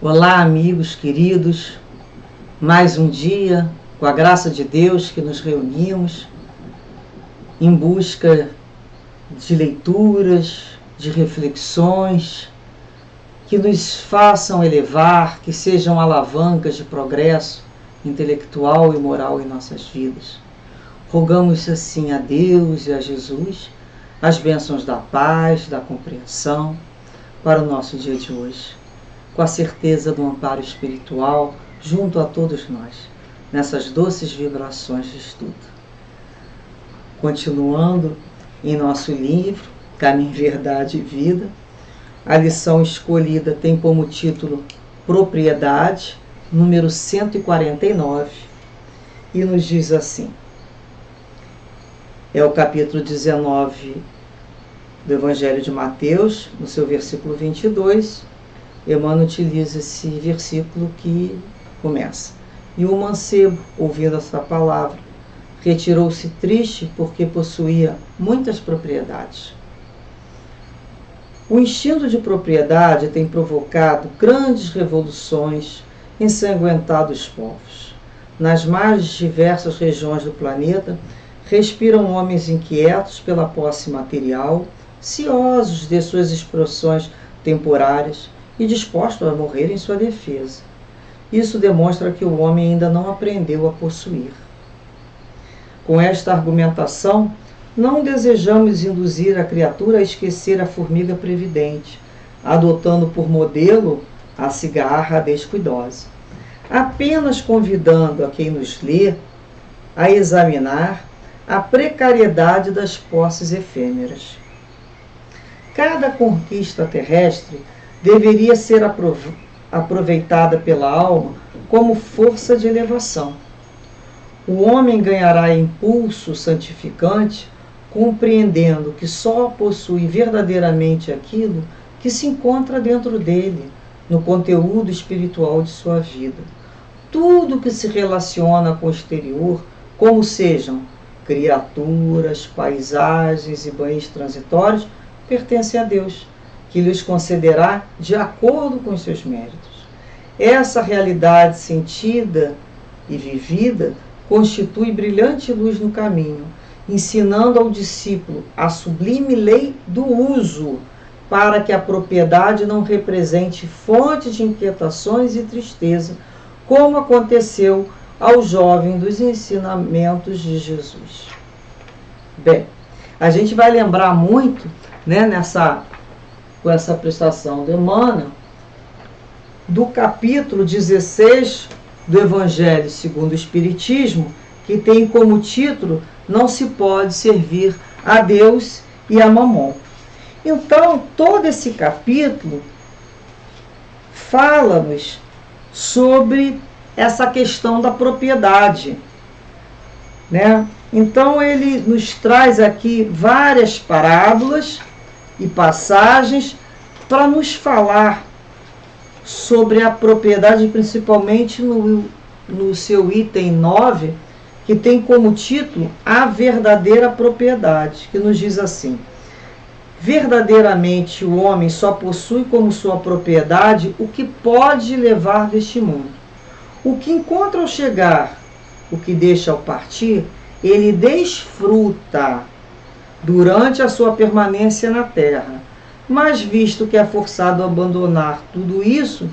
Olá, amigos queridos, mais um dia, com a graça de Deus, que nos reunimos em busca de leituras, de reflexões, que nos façam elevar, que sejam alavancas de progresso intelectual e moral em nossas vidas. Rogamos assim a Deus e a Jesus as bênçãos da paz, da compreensão para o nosso dia de hoje, com a certeza do amparo espiritual junto a todos nós, nessas doces vibrações de estudo. Continuando em nosso livro, Caminho, Verdade e Vida, a lição escolhida tem como título Propriedade, número 149, e nos diz assim: é o capítulo 19 do Evangelho de Mateus, no seu versículo 22, Emmanuel utiliza esse versículo que começa: e o mancebo, ouvindo essa palavra, retirou-se triste porque possuía muitas propriedades. O instinto de propriedade tem provocado grandes revoluções, ensanguentado os povos. Nas mais diversas regiões do planeta, respiram homens inquietos pela posse material, ciosos de suas expressões temporárias e dispostos a morrer em sua defesa. Isso demonstra que o homem ainda não aprendeu a possuir. Com esta argumentação, não desejamos induzir a criatura a esquecer a formiga previdente, adotando por modelo a cigarra descuidosa, apenas convidando a quem nos lê a examinar a precariedade das posses efêmeras. Cada conquista terrestre deveria ser aproveitada pela alma como força de elevação. O homem ganhará impulso santificante compreendendo que só possui verdadeiramente aquilo que se encontra dentro dele, no conteúdo espiritual de sua vida. Tudo que se relaciona com o exterior, como sejam criaturas, paisagens e bens transitórios, pertence a Deus, que lhes concederá de acordo com os seus méritos. Essa realidade sentida e vivida constitui brilhante luz no caminho, ensinando ao discípulo a sublime lei do uso, para que a propriedade não represente fonte de inquietações e tristeza, como aconteceu ao jovem dos ensinamentos de Jesus. Bem, a gente vai lembrar muito, com essa prestação do Emmanuel, do capítulo 16 do Evangelho segundo o Espiritismo, que tem como título Não se pode servir a Deus e a Mamon. Então, todo esse capítulo fala-nos sobre essa questão da propriedade, Então, ele nos traz aqui várias parábolas e passagens para nos falar sobre a propriedade, principalmente no seu item 9, que tem como título A Verdadeira Propriedade, que nos diz assim: verdadeiramente o homem só possui como sua propriedade o que pode levar deste mundo. O que encontra ao chegar, o que deixa ao partir, ele desfruta durante a sua permanência na terra. Mas visto que é forçado a abandonar tudo isso,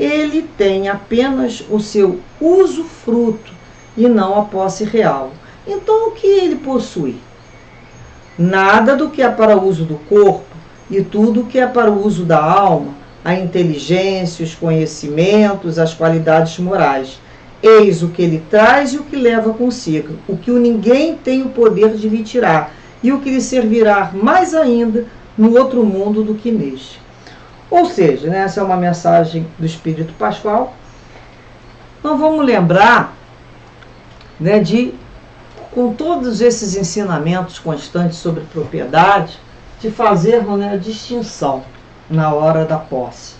ele tem apenas o seu usufruto e não a posse real. Então, o que ele possui? Nada do que é para o uso do corpo e tudo o que é para o uso da alma, a inteligência, os conhecimentos, as qualidades morais. Eis o que ele traz e o que leva consigo, o que ninguém tem o poder de lhe tirar, e o que lhe servirá mais ainda no outro mundo do que neste. Ou seja, essa é uma mensagem do Espírito Pascoal. Então vamos lembrar, com todos esses ensinamentos constantes sobre propriedade, de fazermos a distinção na hora da posse.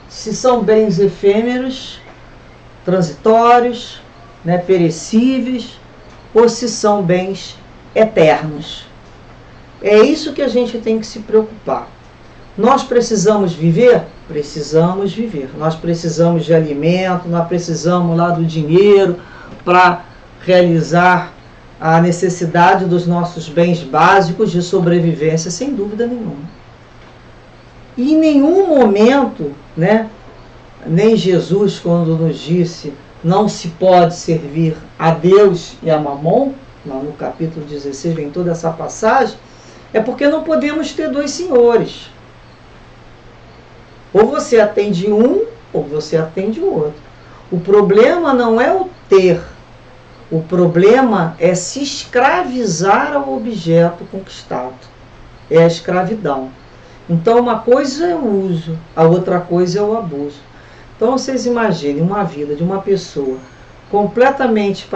Se são bens efêmeros, transitórios, perecíveis, ou se são bens eternos. É isso que a gente tem que se preocupar. Nós precisamos viver Precisamos viver. Nós precisamos de alimento, nós precisamos lá do dinheiro para realizar a necessidade dos nossos bens básicos de sobrevivência, sem dúvida nenhuma. E em nenhum momento, né, nem Jesus, quando nos disse não se pode servir a Deus e a Mamon, lá no capítulo 16 vem toda essa passagem, é porque não podemos ter dois senhores. Ou você atende um, ou você atende o outro. O problema não é o ter. O problema é se escravizar ao objeto conquistado. É a escravidão. Então, uma coisa é o uso, a outra coisa é o abuso. Então, vocês imaginem uma vida de uma pessoa completamente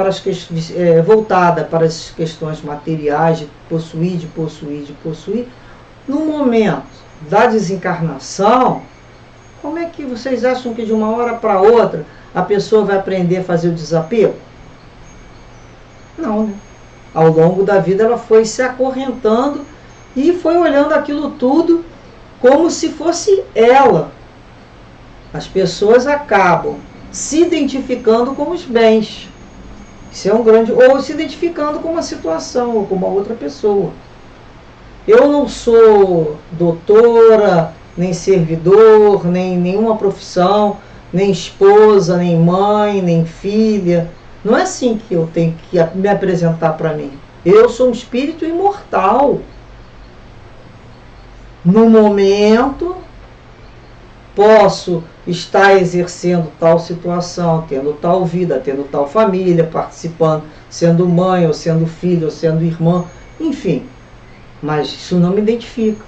voltada para as questões materiais, de possuir. No momento da desencarnação, como é que vocês acham que de uma hora para outra a pessoa vai aprender a fazer o desapego? Não, né? Ao longo da vida ela foi se acorrentando e foi olhando aquilo tudo como se fosse ela. As pessoas acabam se identificando com os bens. Isso é um grande... Ou se identificando com uma situação ou com uma outra pessoa. Eu não sou doutora, nem servidor, nem nenhuma profissão, nem esposa, nem mãe, nem filha. Não é assim que eu tenho que me apresentar para mim. Eu sou um espírito imortal. No momento, posso estar exercendo tal situação, tendo tal vida, tendo tal família, participando, sendo mãe, ou sendo filho, ou sendo irmã, enfim. Mas isso não me identifica.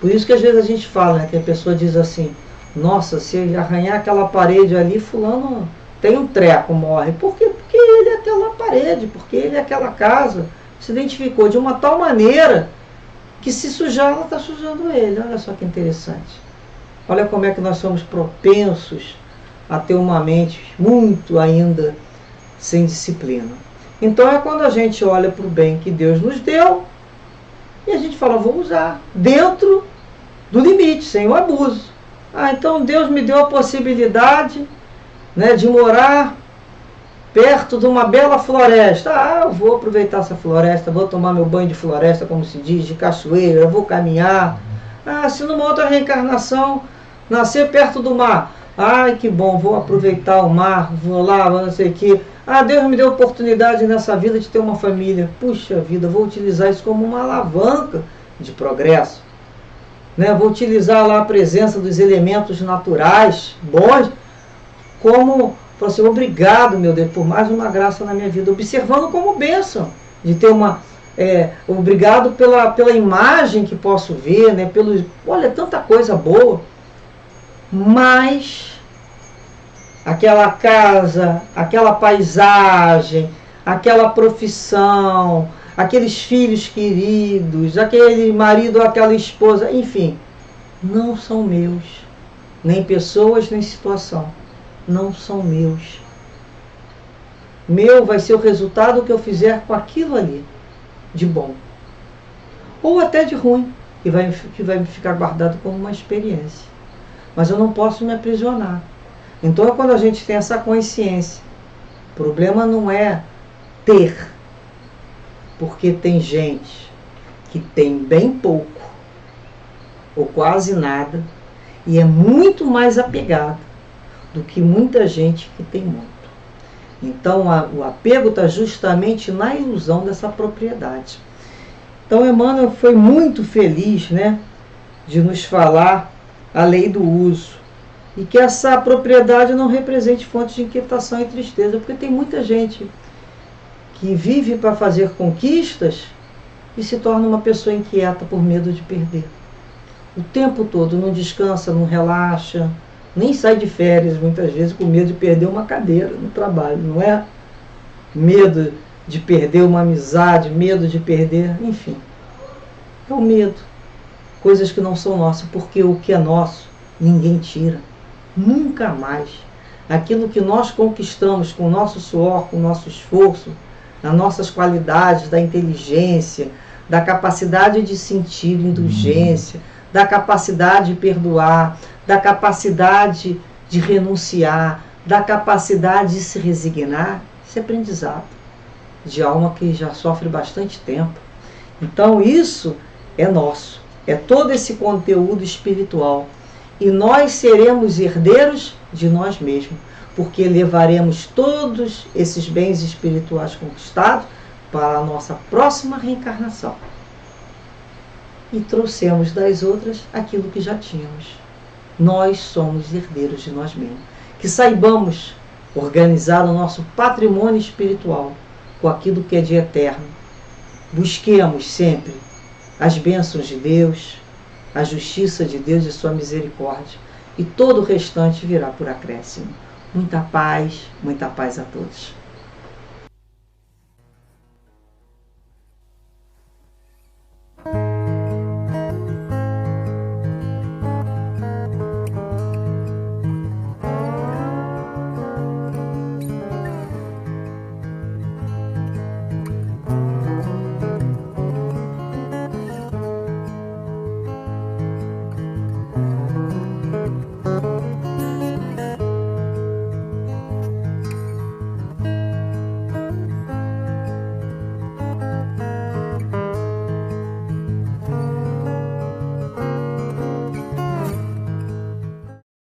Por isso que às vezes a gente fala, né, que a pessoa diz assim, nossa, se arranhar aquela parede ali, fulano tem um treco, morre. Por quê? Porque ele é aquela parede, porque ele é aquela casa. Se identificou de uma tal maneira que se sujar, ela está sujando ele. Olha só que interessante. Olha como é que nós somos propensos a ter uma mente muito ainda sem disciplina. Então é quando a gente olha para o bem que Deus nos deu e a gente fala, vou usar dentro do limite, sem o abuso. Ah, então Deus me deu a possibilidade, né, de morar perto de uma bela floresta. Ah, eu vou aproveitar essa floresta, vou tomar meu banho de floresta, como se diz, de cachoeira, eu vou caminhar. Ah, se numa outra reencarnação nascer perto do mar, ai que bom, vou aproveitar o mar, vou lá, não sei o que. Ah, Deus me deu a oportunidade nessa vida de ter uma família. Puxa vida, vou utilizar isso como uma alavanca de progresso. Né? Vou utilizar lá a presença dos elementos naturais bons como, assim, obrigado, meu Deus, por mais uma graça na minha vida, observando como bênção de ter uma... obrigado pela imagem que posso ver, né? Olha, tanta coisa boa. Mas aquela casa, aquela paisagem, aquela profissão, aqueles filhos queridos, aquele marido ou aquela esposa, enfim, não são meus. Nem pessoas, nem situação. Não são meus. Meu vai ser o resultado que eu fizer com aquilo ali, de bom. Ou até de ruim, que vai ficar guardado como uma experiência. Mas eu não posso me aprisionar. Então, quando a gente tem essa consciência, o problema não é ter, porque tem gente que tem bem pouco, ou quase nada, e é muito mais apegado do que muita gente que tem muito. Então, o apego está justamente na ilusão dessa propriedade. Então, Emmanuel foi muito feliz, né, de nos falar a lei do uso. E que essa propriedade não represente fonte de inquietação e tristeza, porque tem muita gente que vive para fazer conquistas e se torna uma pessoa inquieta por medo de perder. O tempo todo não descansa, não relaxa, nem sai de férias muitas vezes com medo de perder uma cadeira no trabalho, não é? Medo de perder uma amizade, medo de perder, enfim. É o medo. Coisas que não são nossas, porque o que é nosso, ninguém tira. Nunca mais. Aquilo que nós conquistamos com o nosso suor, com o nosso esforço, as nossas qualidades da inteligência, da capacidade de sentir indulgência, da capacidade de perdoar, da capacidade de renunciar, da capacidade de se resignar. Isso é aprendizado de alma que já sofre bastante tempo. Então isso é nosso, é todo esse conteúdo espiritual. E nós seremos herdeiros de nós mesmos, porque levaremos todos esses bens espirituais conquistados para a nossa próxima reencarnação. E trouxemos das outras aquilo que já tínhamos. Nós somos herdeiros de nós mesmos. Que saibamos organizar o nosso patrimônio espiritual com aquilo que é de eterno. Busquemos sempre as bênçãos de Deus, a justiça de Deus e sua misericórdia, e todo o restante virá por acréscimo. Muita paz a todos.